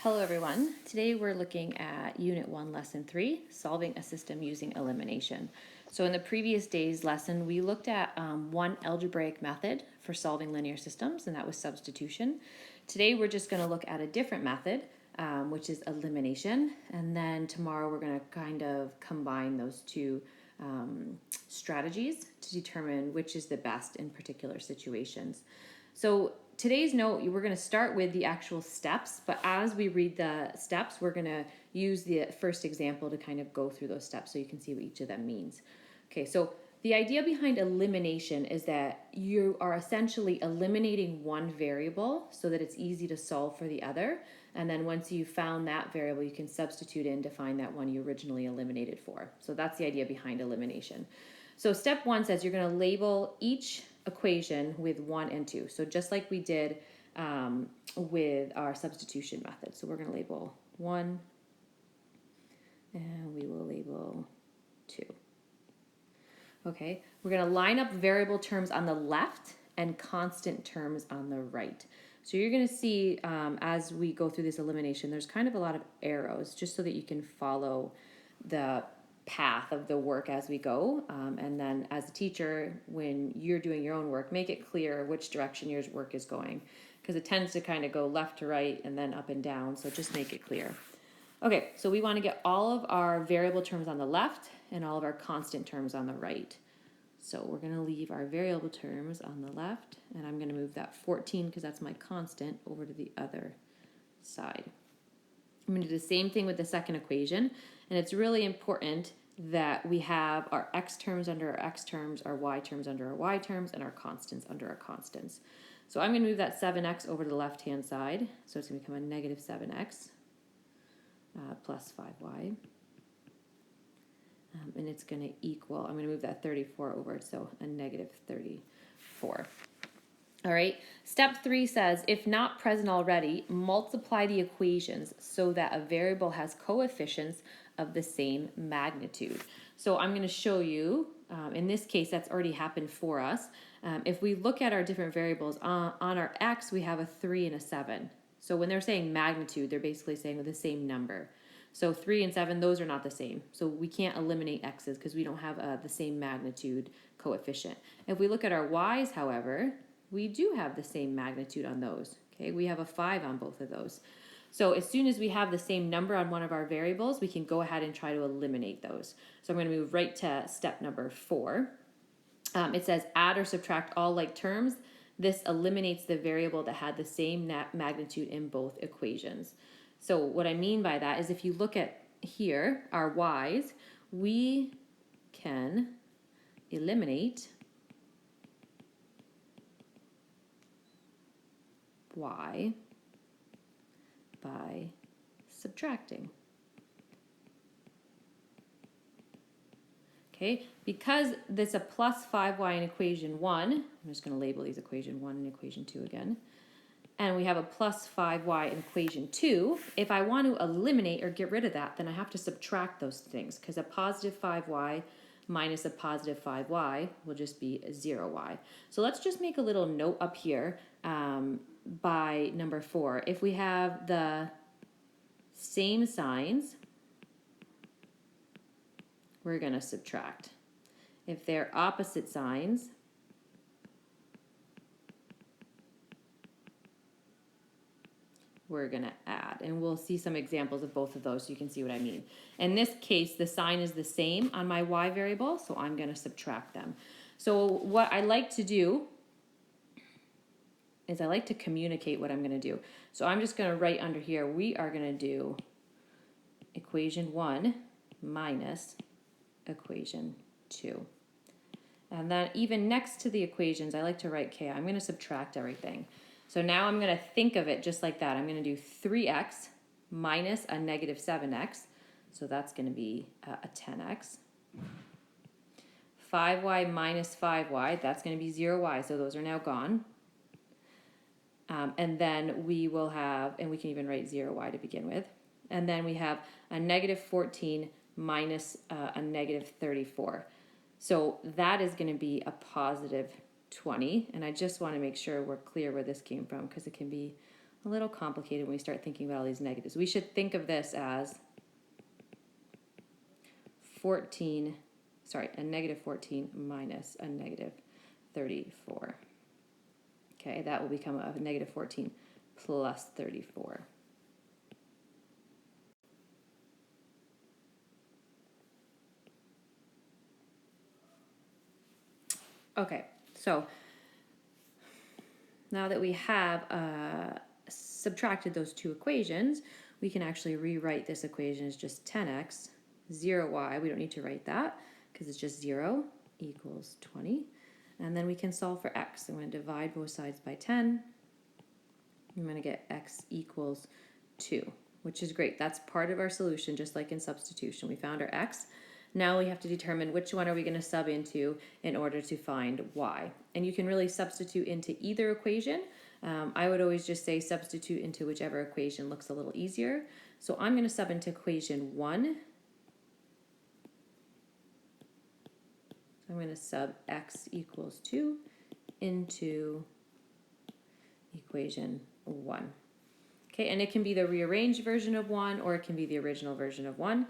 Hello everyone. Today we're looking at Unit 1, Lesson 3, Solving a System Using Elimination. So in the previous day's lesson, we looked at one algebraic method for solving linear systems, and that was substitution. Today we're just going to look at a different method, which is elimination, and then tomorrow we're going to kind of combine those two strategies to determine which is the best in particular situations. So today's note, we're going to start with the actual steps, but as we read the steps, we're going to use the first example to kind of go through those steps so you can see what each of them means. Okay, so the idea behind elimination is that you are essentially eliminating one variable so that it's easy to solve for the other. And then once you've found that variable, you can substitute in to find that one you originally eliminated for. So that's the idea behind elimination. So step one says you're going to label each equation with 1 and 2. So just like we did with our substitution method. So we're going to label 1 and we will label 2. Okay, we're going to line up variable terms on the left and constant terms on the right. So you're going to see as we go through this elimination, there's kind of a lot of arrows just so that you can follow the path of the work as we go. And then as a teacher, when you're doing your own work, make it clear which direction your work is going, because it tends to kind of go left to right and then up and down. So just make it clear. Okay, so we want to get all of our variable terms on the left and all of our constant terms on the right. So we're going to leave our variable terms on the left, and I'm going to move that 14, because that's my constant, over to the other side. I'm going to do the same thing with the second equation, and it's really important that we have our x terms under our x terms, our y terms under our y terms, and our constants under our constants. So I'm going to move that 7x over to the left-hand side, so it's going to become a negative 7x plus 5y. And it's going to equal, I'm going to move that 34 over, so a negative 34. All right, step 3 says, if not present already, multiply the equations so that a variable has coefficients of the same magnitude. So I'm going to show you, in this case, that's already happened for us. If we look at our different variables, on our x, we have a 3 and a 7. So when they're saying magnitude, they're basically saying with the same number. So 3 and 7, those are not the same. So we can't eliminate x's because we don't have the same magnitude coefficient. If we look at our y's, however, we do have the same magnitude on those. Okay, we have a 5 on both of those. So as soon as we have the same number on one of our variables, we can go ahead and try to eliminate those. So I'm going to move right to step number 4. It says add or subtract all like terms. This eliminates the variable that had the same magnitude in both equations. So what I mean by that is if you look at here, our y's, we can eliminate y by subtracting. Okay, because there's a plus 5y in equation 1, I'm just going to label these equation 1 and equation 2 again, and we have a plus 5y in equation 2, if I want to eliminate or get rid of that, then I have to subtract those things, because a positive 5y minus a positive 5y will just be 0y. So let's just make a little note up here by number 4. If we have the same signs, we're going to subtract. If they're opposite signs, we're going to add. And we'll see some examples of both of those so you can see what I mean. In this case, the sign is the same on my y variable, so I'm going to subtract them. So what I like to do is I like to communicate what I'm going to do. So I'm just going to write under here, we are going to do equation 1 minus equation 2. And then even next to the equations, I like to write k. I'm going to subtract everything. So now I'm going to think of it just like that. I'm going to do 3x minus a negative 7x. So that's going to be a 10x. 5y minus 5y, that's going to be 0y. So those are now gone. And then we will have, and we can even write 0y to begin with. And then we have a negative 14 minus a negative 34. So that is going to be a positive 20. And I just want to make sure we're clear where this came from, because it can be a little complicated when we start thinking about all these negatives. We should think of this as a negative 14 minus a negative 34. Okay, that will become a negative 14 plus 34. Okay, so now that we have subtracted those two equations, we can actually rewrite this equation as just 10x, 0y, we don't need to write that because it's just 0 equals 20. And then we can solve for x. I'm going to divide both sides by 10. I'm going to get x equals 2, which is great. That's part of our solution, just like in substitution. We found our x. Now we have to determine which one are we going to sub into in order to find y. And you can really substitute into either equation. I would always just say substitute into whichever equation looks a little easier. So I'm going to sub into equation 1. I'm going to sub x equals 2 into equation 1. Okay, and it can be the rearranged version of 1 or it can be the original version of 1.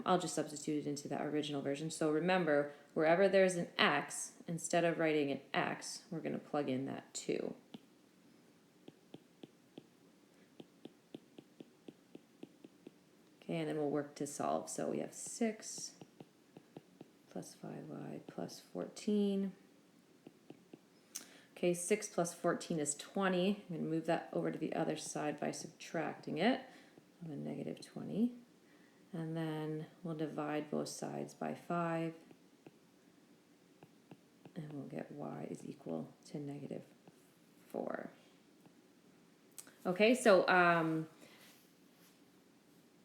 I'll just substitute it into that original version. So remember, wherever there's an x, instead of writing an x, we're going to plug in that 2. Okay, and then we'll work to solve. So we have 6 plus 5y plus 14. Okay, 6 plus 14 is 20. I'm going to move that over to the other side by subtracting it. I have a negative 20. And then we'll divide both sides by 5. And we'll get y is equal to negative 4. Okay, so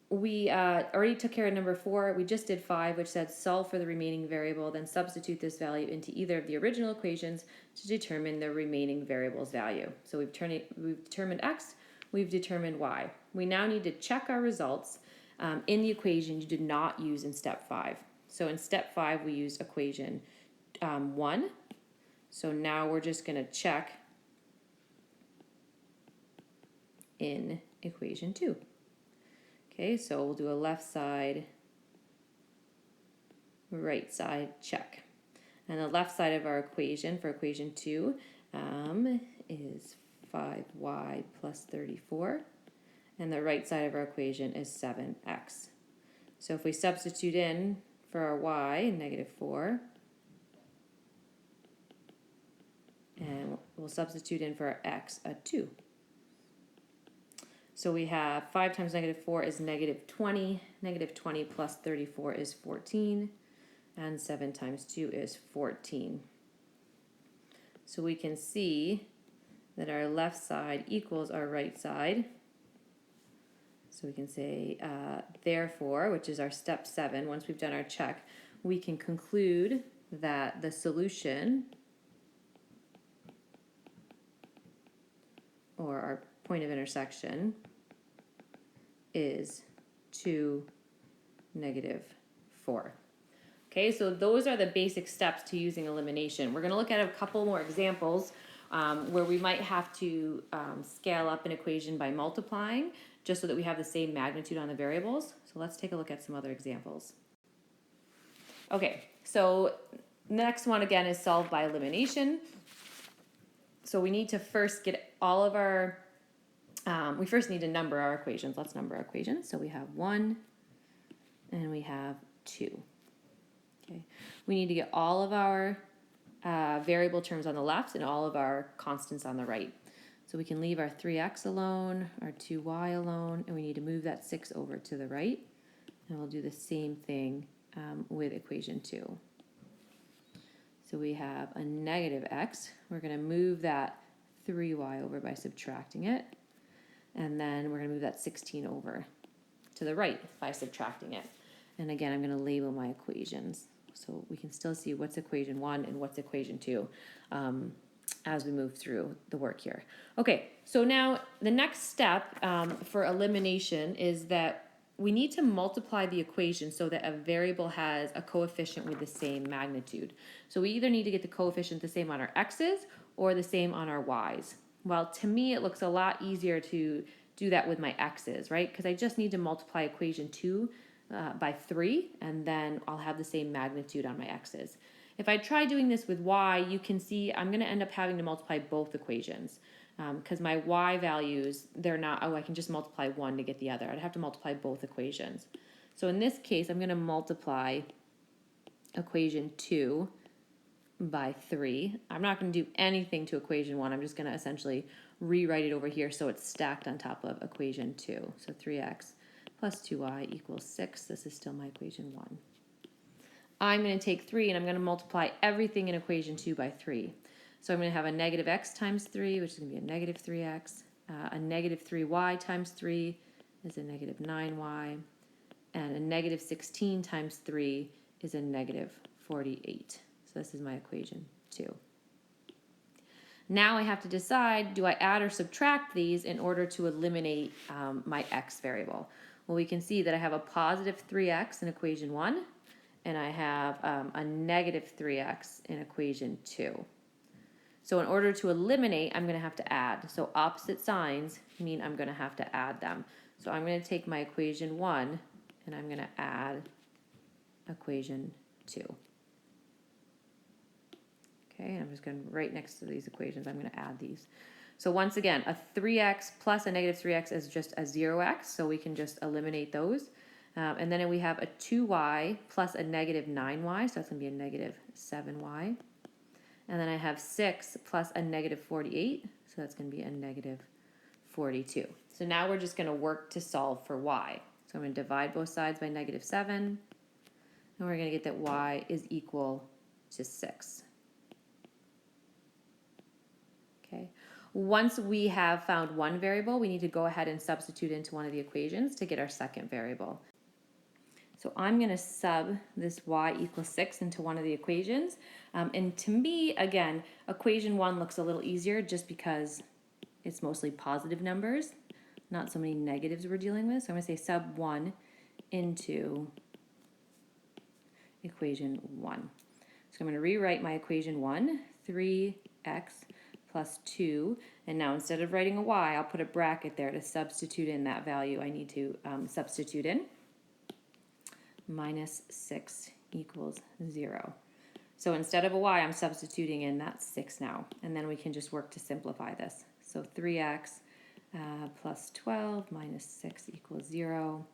we already took care of number 4. We just did 5, which said solve for the remaining variable, then substitute this value into either of the original equations to determine the remaining variable's value. So we've determined x, we've determined y. We now need to check our results in the equation you did not use in step 5. So in step 5, we used equation 1. So now we're just going to check in equation 2. Okay, so we'll do a left side, right side check. And the left side of our equation for equation 2 is 5y plus 34. And the right side of our equation is 7x. So if we substitute in for our y, negative 4, and we'll substitute in for our x, a 2. So we have 5 times negative 4 is negative 20. Negative 20 plus 34 is 14. And 7 times 2 is 14. So we can see that our left side equals our right side. So we can say, therefore, which is our step 7, once we've done our check, we can conclude that the solution, or our point of intersection, is 2, negative 4. Okay, so those are the basic steps to using elimination. We're going to look at a couple more examples where we might have to scale up an equation by multiplying, just so that we have the same magnitude on the variables. So let's take a look at some other examples. Okay, so the next one again is solved by elimination. So we need to first get all of our, we first need to number our equations. Let's number our equations. So we have 1 and we have 2. Okay, we need to get all of our variable terms on the left and all of our constants on the right. So we can leave our 3x alone, our 2y alone, and we need to move that 6 over to the right. And we'll do the same thing with equation 2. So we have a negative x. We're going to move that 3y over by subtracting it. And then we're going to move that 16 over to the right by subtracting it. And again, I'm going to label my equations so we can still see what's equation 1 and what's equation 2 as we move through the work here. Okay, so now the next step for elimination is that we need to multiply the equation so that a variable has a coefficient with the same magnitude. So we either need to get the coefficient the same on our x's or the same on our y's. Well, to me, it looks a lot easier to do that with my x's, right? Because I just need to multiply equation 2 by 3, and then I'll have the same magnitude on my x's. If I try doing this with y, you can see I'm going to end up having to multiply both equations because my y values, they're not, I can just multiply one to get the other. I'd have to multiply both equations. So in this case, I'm going to multiply equation 2 by 3. I'm not going to do anything to equation 1. I'm just going to essentially rewrite it over here so it's stacked on top of equation 2. So 3x plus 2y equals 6. This is still my equation 1. I'm going to take 3 and I'm going to multiply everything in equation 2 by 3. So I'm going to have a negative x times 3, which is going to be a negative 3x. A negative 3y times 3 is a negative 9y. And a negative 16 times 3 is a negative 48. So this is my equation 2. Now I have to decide, do I add or subtract these in order to eliminate my x variable? Well, we can see that I have a positive 3x in equation 1, and I have a negative 3x in equation 2. So in order to eliminate, I'm going to have to add. So opposite signs mean I'm going to have to add them. So I'm going to take my equation 1, and I'm going to add equation 2. Okay, and I'm just going to, right next to these equations, I'm going to add these. So once again, a 3x plus a negative 3x is just a 0x, so we can just eliminate those. And then we have a 2y plus a negative 9y, so that's going to be a negative 7y. And then I have 6 plus a negative 48, so that's going to be a negative 42. So now we're just going to work to solve for y. So I'm going to divide both sides by negative 7, and we're going to get that y is equal to 6. Okay. Once we have found one variable, we need to go ahead and substitute into one of the equations to get our second variable. So I'm going to sub this y equals 6 into one of the equations. And to me, again, equation 1 looks a little easier just because it's mostly positive numbers, not so many negatives we're dealing with. So I'm going to say sub 1 into equation 1. So I'm going to rewrite my equation 1, 3x plus 2. And now instead of writing a y, I'll put a bracket there to substitute in that value I need to substitute in. Minus 6 equals 0. So instead of a y, I'm substituting in that 6 now. And then we can just work to simplify this. So 3x plus 12 minus 6 equals 0.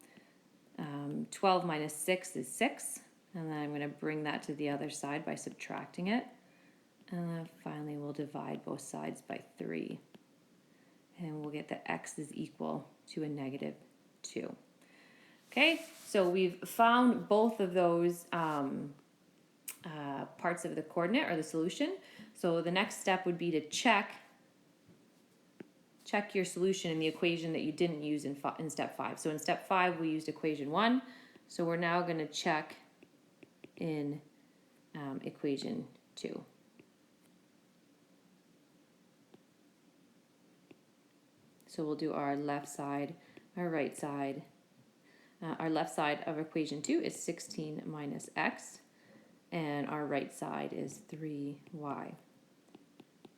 12 minus 6 is 6. And then I'm going to bring that to the other side by subtracting it. And then finally we'll divide both sides by 3. And we'll get that x is equal to a negative 2. Okay, so we've found both of those parts of the coordinate or the solution. So the next step would be to check your solution in the equation that you didn't use in step 5. So in step 5 we used equation 1. So we're now going to check in equation 2. So we'll do our left side, our right side. Our left side of equation 2 is 16 minus x, and our right side is 3y.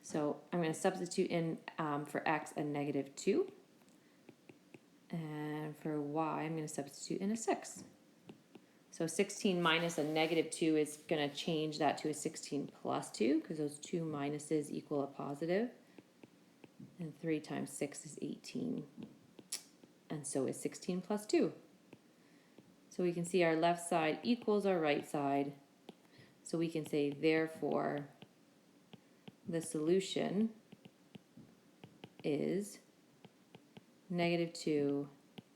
So I'm going to substitute in for x a negative 2, and for y I'm going to substitute in a 6. So 16 minus a negative 2 is going to change that to a 16 plus 2, because those two minuses equal a positive. And 3 times 6 is 18, and so is 16 plus 2. So we can see our left side equals our right side. So we can say, therefore, the solution is negative 2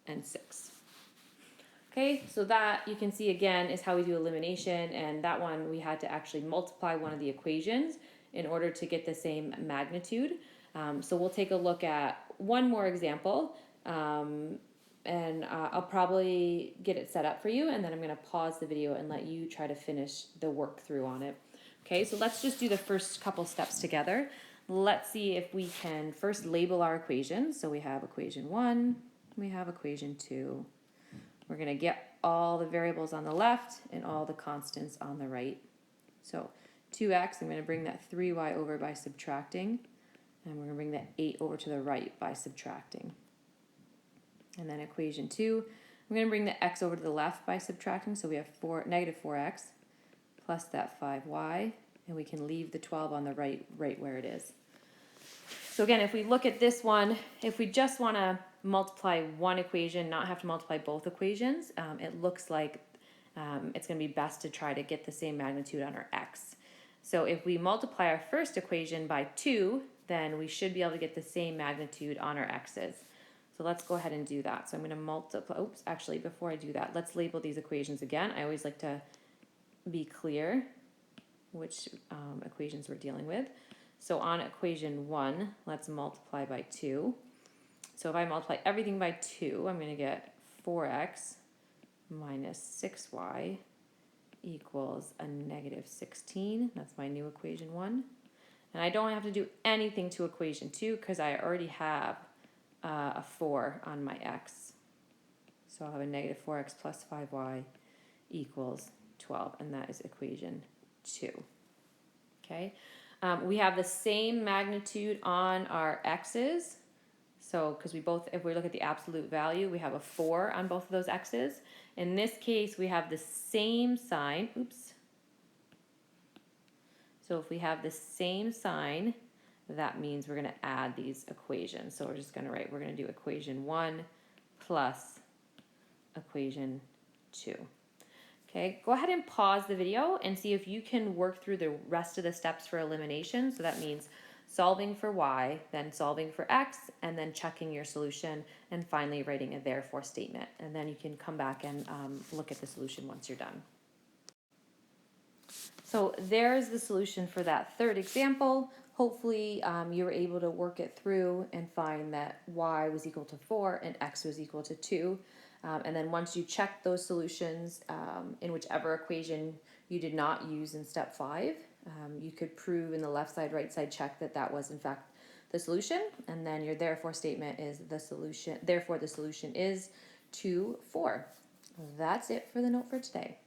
and 6. Okay, so that you can see again is how we do elimination, and that one we had to actually multiply one of the equations in order to get the same magnitude. So we'll take a look at one more example. And I'll probably get it set up for you, and then I'm going to pause the video and let you try to finish the work through on it. Okay, so let's just do the first couple steps together. Let's see if we can first label our equations. So we have equation 1, we have equation 2. We're going to get all the variables on the left and all the constants on the right. So 2x, I'm going to bring that 3y over by subtracting. And we're going to bring the 8 over to the right by subtracting. And then equation 2, we're going to bring the x over to the left by subtracting. So we have negative 4x plus that 5y. And we can leave the 12 on the right where it is. So again, if we look at this one, if we just want to multiply one equation, not have to multiply both equations, it looks like it's going to be best to try to get the same magnitude on our x. So if we multiply our first equation by 2, then we should be able to get the same magnitude on our x's. So let's go ahead and do that. So I'm going to multiply, oops, actually before I do that, let's label these equations again. I always like to be clear which equations we're dealing with. So on equation 1, let's multiply by 2. So if I multiply everything by 2, I'm going to get 4x minus 6y equals a negative 16. That's my new equation 1. And I don't have to do anything to equation 2 because I already have a 4 on my x. So I'll have a negative 4x plus 5y equals 12, and that is equation 2. Okay. We have the same magnitude on our x's. So, because if we look at the absolute value, we have a 4 on both of those x's. In this case, we have the same sign. Oops. So if we have the same sign, that means we're going to add these equations. So we're just going to write, we're going to do equation 1 plus equation 2. Okay, go ahead and pause the video and see if you can work through the rest of the steps for elimination. So that means solving for y, then solving for x, and then checking your solution, and finally writing a therefore statement. And then you can come back and look at the solution once you're done. So there's the solution for that third example. Hopefully you were able to work it through and find that y was equal to 4 and x was equal to 2. And then once you check those solutions in whichever equation you did not use in step 5, you could prove in the left side, right side check that that was in fact the solution. And then your therefore statement is the solution. Therefore, the solution is 2, 4. That's it for the note for today.